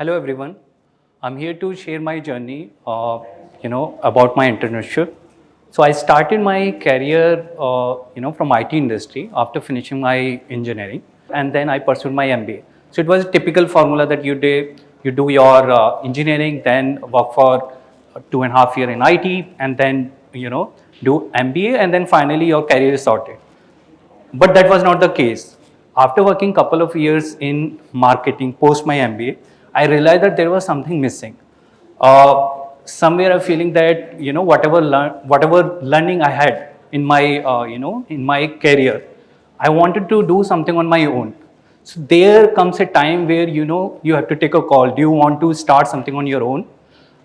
Hello everyone. I'm here to share my journey, about my entrepreneurship. So I started my career, from IT industry after finishing my engineering, and then I pursued my MBA. So it was a typical formula that you do your engineering, then work for 2.5 years in IT, and then do MBA, and then finally your career is sorted. But that was not the case. After working couple of years in marketing post my MBA, I realized that there was something missing. Somewhere I'm feeling that whatever learning I had in my in my career, I wanted to do something on my own. So there comes a time where you have to take a call. Do you want to start something on your own?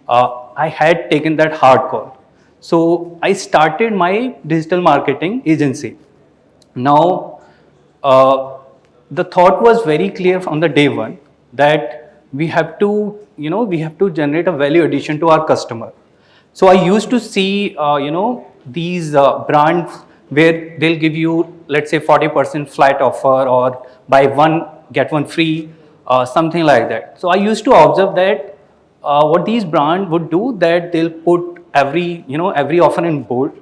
I had taken that hard call. So I started my digital marketing agency. Now, the thought was very clear from the day one that we have to generate a value addition to our customer. So I used to see, these brands where they'll give you, let's say, 40% flat offer or buy one get one free, something like that. So I used to observe that what these brands would do, that they'll put every offer in bold,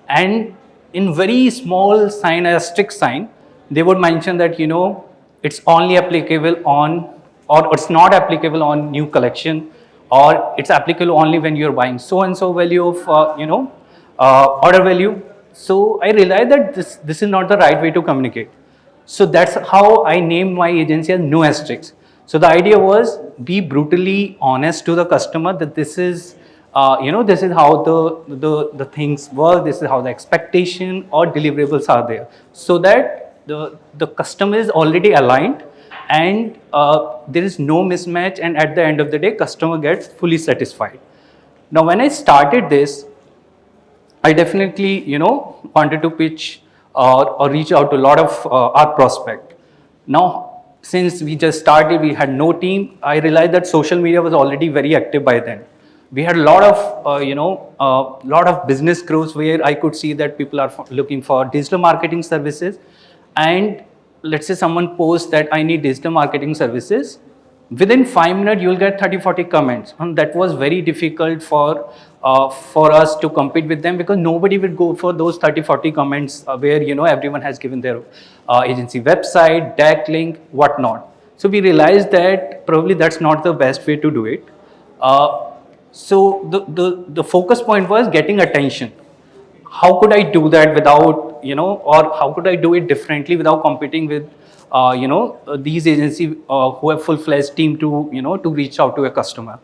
and in very small sign, a strict sign, they would mention that it's only applicable on, or it's not applicable on new collection, or it's applicable only when you're buying so and so value of order value. So I realized that this is not the right way to communicate. So that's how I named my agency as Noastrix. So the idea was be brutally honest to the customer that this is this is how the things work, this is how the expectation or deliverables are there, so that the customer is already aligned, and there is no mismatch, and at the end of the day customer gets fully satisfied. Now when I started this, I definitely wanted to pitch or reach out to a lot of our prospect. Now since we just started, we had no team. I realized that social media was already very active by then. We had a lot of lot of business growth where I could see that people are looking for digital marketing services, and let's say someone posts that I need digital marketing services. Within 5 minutes, you'll get 30-40 comments, and that was very difficult for us to compete with them, because nobody would go for those 30-40 comments where everyone has given their agency website, deck link, whatnot. So we realized that probably that's not the best way to do it. So the focus point was getting attention. How could I do that without, or how could I do it differently without competing with, these agencies who have full-fledged team to, to reach out to a customer.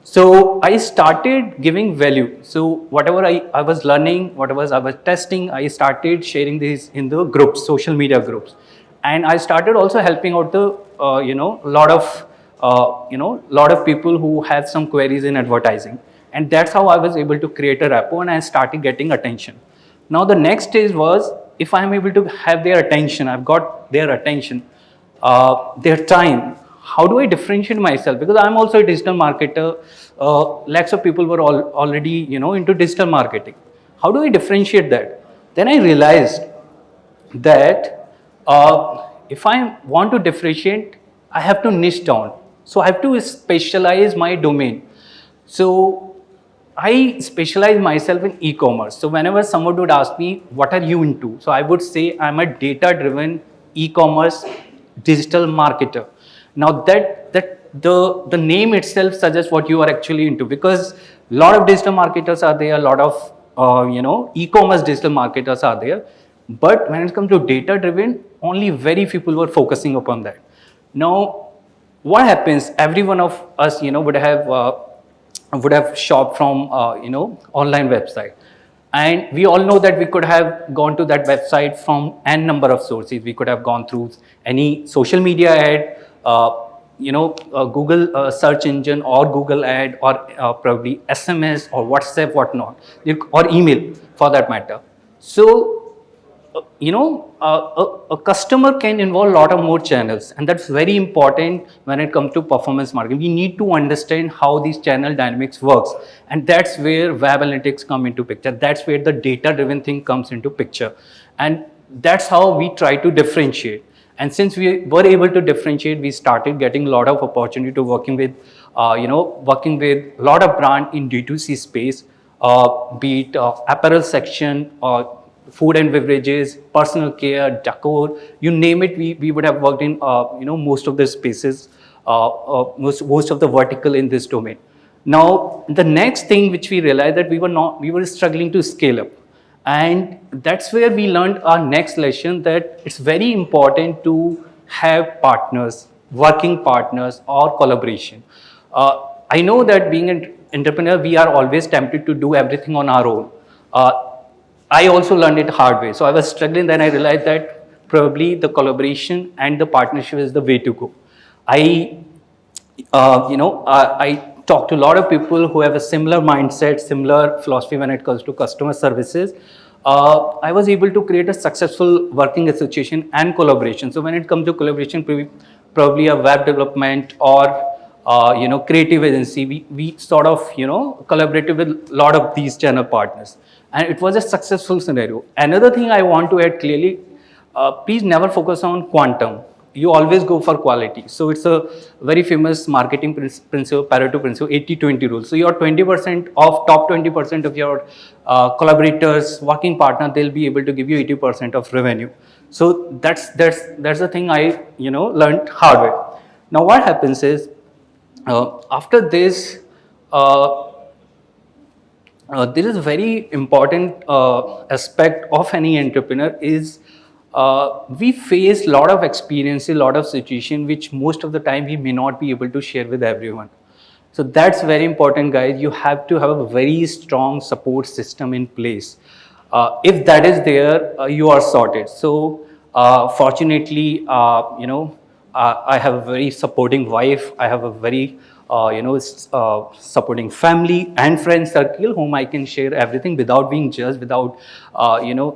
So I started giving value. So whatever I was learning, whatever I was testing, I started sharing this in the groups, social media groups. And I started also helping out the, lot of people who have some queries in advertising. And that's how I was able to create a rapport, and I started getting attention. Now the next stage was, if I'm able to have their attention, I've got their attention, their time, how do I differentiate myself? Because I'm also a digital marketer. Lakhs of people were already into digital marketing. How do I differentiate that? Then I realized that if I want to differentiate, I have to niche down. So I have to specialize my domain. So I specialize myself in e-commerce. So whenever someone would ask me, what are you into? So I would say I'm a data-driven e-commerce digital marketer. Now that the name itself suggests what you are actually into, because a lot of digital marketers are there, a lot of e-commerce digital marketers are there. But when it comes to data-driven, only very few people were focusing upon that. Now, what happens? Every one of us, would have shopped from online website, and we all know that we could have gone to that website from n number of sources. We could have gone through any social media ad, Google search engine, or Google ad, or probably SMS or WhatsApp, whatnot, or email for that matter. So a customer can involve a lot of more channels, and that's very important when it comes to performance marketing. We need to understand how these channel dynamics works, and that's where web analytics come into picture. That's where the data driven thing comes into picture, and that's how we try to differentiate. And since we were able to differentiate, we started getting a lot of opportunity to working with, working with a lot of brand in D2C space, be it apparel section, food and beverages, personal care, decor, you name it, we would have worked in, most of the spaces, most of the vertical in this domain. Now, the next thing which we realized that we were struggling to scale up. And that's where we learned our next lesson, that it's very important to have partners, working partners or collaboration. I know that being an entrepreneur, we are always tempted to do everything on our own. I also learned it hard way. So I was struggling, then I realized that probably the collaboration and the partnership is the way to go. I talk to a lot of people who have a similar mindset, similar philosophy when it comes to customer services. I was able to create a successful working association and collaboration. So when it comes to collaboration, probably a web development or creative agency, we sort of collaborated with a lot of these channel partners, and it was a successful scenario. Another thing I want to add clearly, please never focus on quantum. You always go for quality. So it's a very famous marketing principle, Pareto principle, 80-20 rule. So your 20% of top 20% of your collaborators, working partner, they'll be able to give you 80% of revenue. So that's the thing I learned hard way. Now what happens is, after this, there is a very important aspect of any entrepreneur is, we face a lot of experiences, a lot of situations which most of the time we may not be able to share with everyone. So that's very important, guys. You have to have a very strong support system in place. If that is there, you are sorted. So fortunately, I have a very supporting wife. I have a very supporting family and friend circle whom I can share everything without being judged, without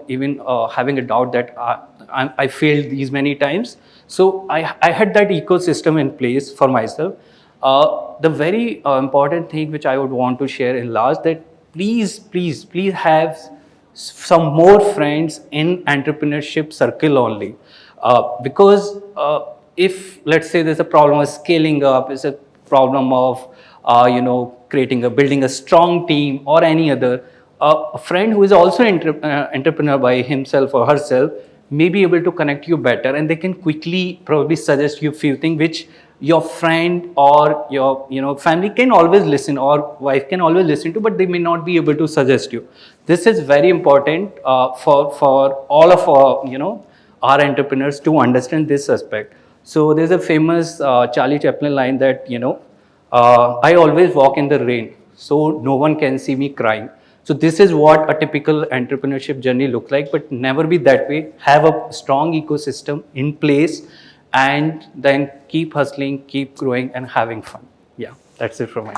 even having a doubt that I failed these many times. So I had that ecosystem in place for myself. The very important thing which I would want to share in last, that please have some more friends in entrepreneurship circle only, because if let's say there's a problem of scaling up, is a problem of building a strong team or any other, a friend who is also entrepreneur by himself or herself may be able to connect you better, and they can quickly probably suggest you a few things which your friend or your family can always listen, or wife can always listen to, but they may not be able to suggest you. This is very important for all of our entrepreneurs to understand this aspect. So there's a famous Charlie Chaplin line that I always walk in the rain, so no one can see me crying. So this is what a typical entrepreneurship journey looks like, but never be that way. Have a strong ecosystem in place, and then keep hustling, keep growing, and having fun. Yeah, that's it from me.